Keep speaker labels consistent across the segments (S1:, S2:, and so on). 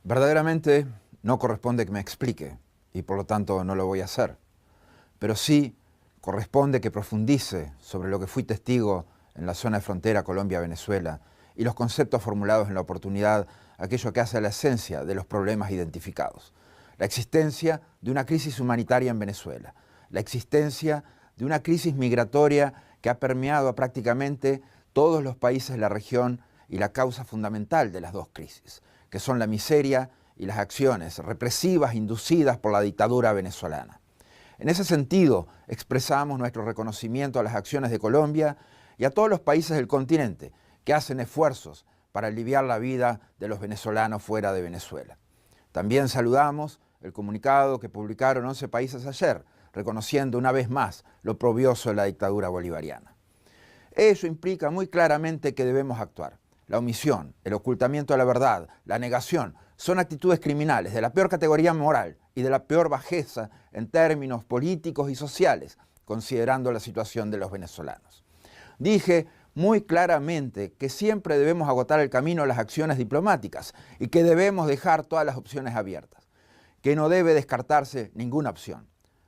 S1: Verdaderamente no corresponde que me explique y por lo tanto no lo voy a hacer, pero sí corresponde que profundice sobre lo que fui testigo en la zona de frontera Colombia-Venezuela y los conceptos formulados en la oportunidad, aquello que hace a la esencia de los problemas identificados. La existencia de una crisis humanitaria en Venezuela, la existencia de una crisis migratoria que ha permeado a prácticamente todos los países de la región y la causa fundamental de las dos crisis, que son la miseria y las acciones represivas inducidas por la dictadura venezolana. En ese sentido, expresamos nuestro reconocimiento a las acciones de Colombia y a todos los países del continente que hacen esfuerzos para aliviar la vida de los venezolanos fuera de Venezuela. También saludamos el comunicado que publicaron 11 países ayer, reconociendo una vez más lo oprobioso de la dictadura bolivariana. Ello implica muy claramente que debemos actuar. La omisión, el ocultamiento de la verdad, la negación, son actitudes criminales de la peor categoría moral y de la peor bajeza en términos políticos y sociales, considerando la situación de los venezolanos. Dije muy claramente que siempre debemos agotar el camino a las acciones diplomáticas y que debemos dejar todas las opciones abiertas, que no debe descartarse ninguna opción.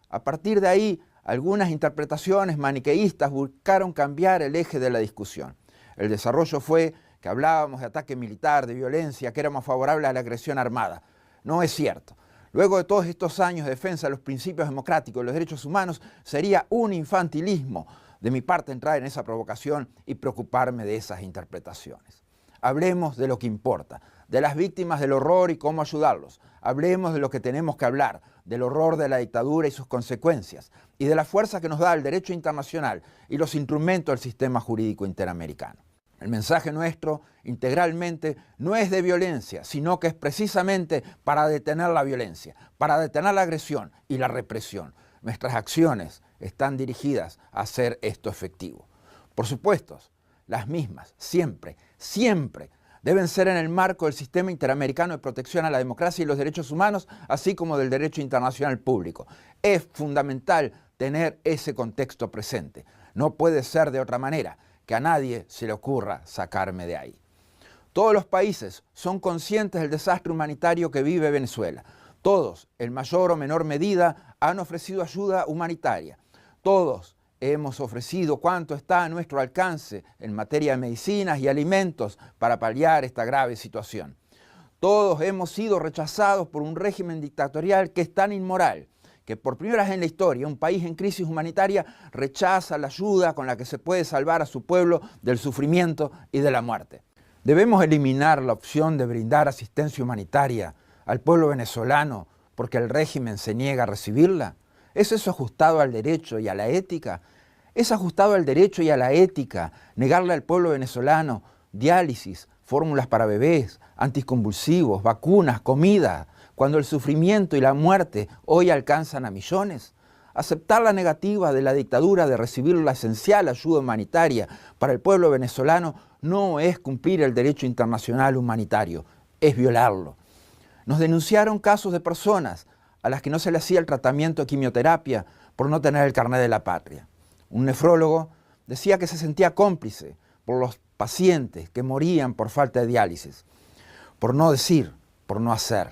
S1: A partir de ahí, algunas interpretaciones maniqueístas buscaron cambiar el eje de la discusión. El desarrollo fue que hablábamos de ataque militar, de violencia, que éramos favorables a la agresión armada. No es cierto. Luego de todos estos años de defensa de los principios democráticos y los derechos humanos, sería un infantilismo de mi parte entrar en esa provocación y preocuparme de esas interpretaciones. Hablemos de lo que importa, de las víctimas del horror y cómo ayudarlos. Hablemos de lo que tenemos que hablar, del horror de la dictadura y sus consecuencias, y de la fuerza que nos da el derecho internacional y los instrumentos del sistema jurídico interamericano. El mensaje nuestro, integralmente, no es de violencia, sino que es precisamente para detener la violencia, para detener la agresión y la represión. Nuestras acciones están dirigidas a hacer esto efectivo. Por supuesto, las mismas, siempre, deben ser en el marco del sistema interamericano de protección a la democracia y los derechos humanos, así como del derecho internacional público. Es fundamental tener ese contexto presente. No puede ser de otra manera, que a nadie se le ocurra sacarme de ahí. Todos los países son conscientes del desastre humanitario que vive Venezuela. Todos, en mayor o menor medida, han ofrecido ayuda humanitaria. Todos hemos ofrecido cuanto está a nuestro alcance en materia de medicinas y alimentos para paliar esta grave situación. Todos hemos sido rechazados por un régimen dictatorial que es tan inmoral, que por primera vez en la historia un país en crisis humanitaria rechaza la ayuda con la que se puede salvar a su pueblo del sufrimiento y de la muerte. Debemos eliminar la opción de brindar asistencia humanitaria al pueblo venezolano porque el régimen se niega a recibirla. ¿Es eso ajustado al derecho y a la ética? ¿Es ajustado al derecho y a la ética negarle al pueblo venezolano diálisis, fórmulas para bebés, anticonvulsivos, vacunas, comida, cuando el sufrimiento y la muerte hoy alcanzan a millones? Aceptar la negativa de la dictadura de recibir la esencial ayuda humanitaria para el pueblo venezolano no es cumplir el derecho internacional humanitario, es violarlo. Nos denunciaron casos de personas a las que no se le hacía el tratamiento de quimioterapia por no tener el carnet de la patria. Un nefrólogo decía que se sentía cómplice por los pacientes que morían por falta de diálisis, por no decir, por no hacer.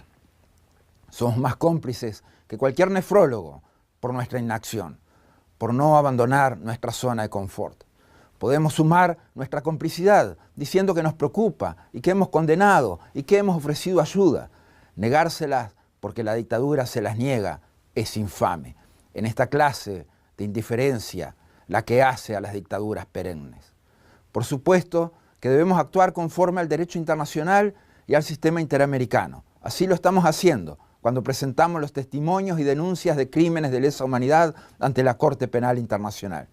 S1: Somos más cómplices que cualquier nefrólogo por nuestra inacción, por no abandonar nuestra zona de confort. Podemos sumar nuestra complicidad diciendo que nos preocupa y que hemos condenado y que hemos ofrecido ayuda. Negárselas porque la dictadura se las niega es infame. En esta clase de indiferencia, la que hace a las dictaduras perennes. Por supuesto que debemos actuar conforme al derecho internacional y al sistema interamericano. Así lo estamos haciendo cuando presentamos los testimonios y denuncias de crímenes de lesa humanidad ante la Corte Penal Internacional.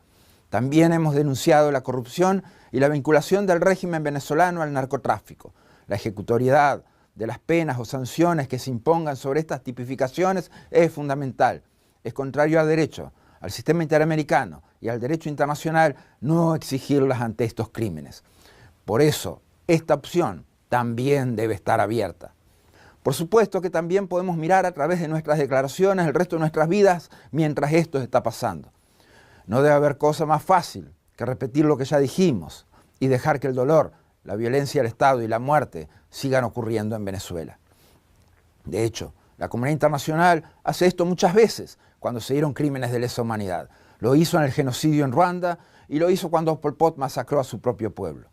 S1: También hemos denunciado la corrupción y la vinculación del régimen venezolano al narcotráfico. La ejecutoriedad de las penas o sanciones que se impongan sobre estas tipificaciones es fundamental. Es contrario al derecho, al sistema interamericano y al derecho internacional no exigirlas ante estos crímenes. Por eso, esta opción también debe estar abierta. Por supuesto que también podemos mirar a través de nuestras declaraciones el resto de nuestras vidas mientras esto está pasando. No debe haber cosa más fácil que repetir lo que ya dijimos y dejar que el dolor, la violencia del Estado y la muerte sigan ocurriendo en Venezuela. De hecho, la comunidad internacional hace esto muchas veces cuando se dieron crímenes de lesa humanidad. Lo hizo en el genocidio en Ruanda y lo hizo cuando Pol Pot masacró a su propio pueblo.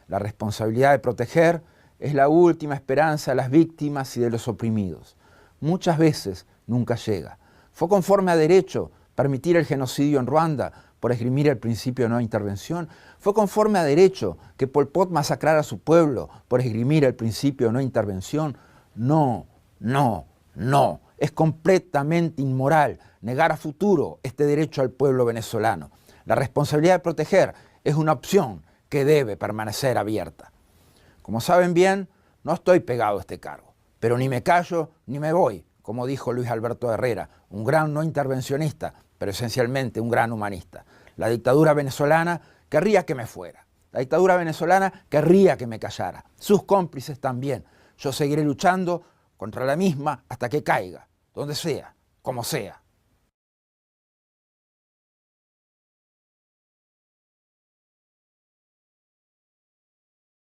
S1: La responsabilidad de proteger es la última esperanza de las víctimas y de los oprimidos. Muchas veces nunca llega. ¿Fue conforme a derecho permitir el genocidio en Ruanda por esgrimir el principio de no intervención? ¿Fue conforme a derecho que Pol Pot masacrara a su pueblo por esgrimir el principio de no intervención? No, no, no. Es completamente inmoral negar a futuro este derecho al pueblo venezolano. La responsabilidad de proteger es una opción que debe permanecer abierta. Como saben bien, no estoy pegado a este cargo, pero ni me callo ni me voy, como dijo Luis Alberto Herrera, un gran no intervencionista, pero esencialmente un gran humanista. La dictadura venezolana querría que me fuera. La dictadura venezolana querría que me callara. Sus cómplices también. Yo seguiré luchando contra la misma hasta que caiga, donde sea, como sea.